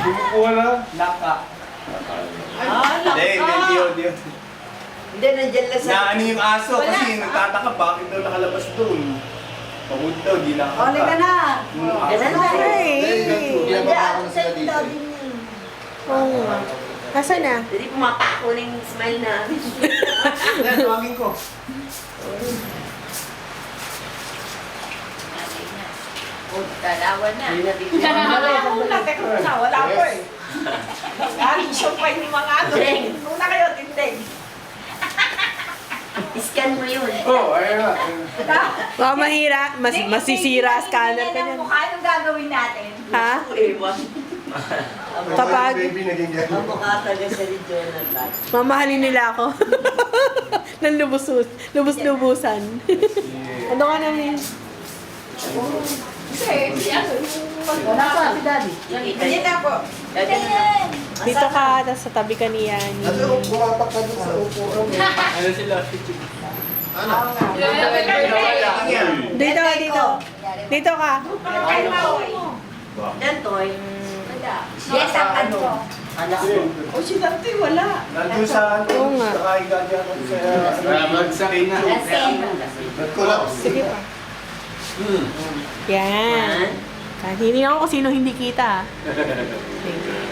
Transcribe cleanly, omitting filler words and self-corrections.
Bumukuha na. Laka. Hindi. Hindi, nandiyan lang sa... Naano yung aso kasi nagtataka bakit daw nakalabas doon. Pagod daw, di nakakata. Ole ka na! Ganun na Pinababa ko na sila dito. Oo nga. Nasaan na? Hindi pumapako na yung smile namin. Yan, tawagin ko. Dalawan na. Wala, teka muna, wala ko eh. Alisyo pa yung mga ano. Muna kayo, tindig. Scan mo yun. Oh, ayun na. Baka mahira. Masisira scanner ka Yan niyan. ang mukha yung gagawin natin. Ha? Ewan. Kapag Baby naging gano'n. Ang mukha talaga sa ni Jonathan. mamahalin nila ako. Nang lubos-lubusan. Ano ka namin? Kasi, ano, Wala pa si Daddy. Hindi na po. Daddy na. Dito ka, tapos sa tabi ka ni Yani. Ano, pumapak ka dun sa upuan mo. Ano sila? Ano? Dito, dito. Dito ka. Kaya mauwi. Dan, Toy. Yes, ang ano. Anak ko. O si Dante, wala. Nandun sa ano, Oo nga. nakahiga dyan ako sa... Magsakay na. Nag-collapse. Sige pa. Yan. Hindi ako kung sino hindi kita. Sige.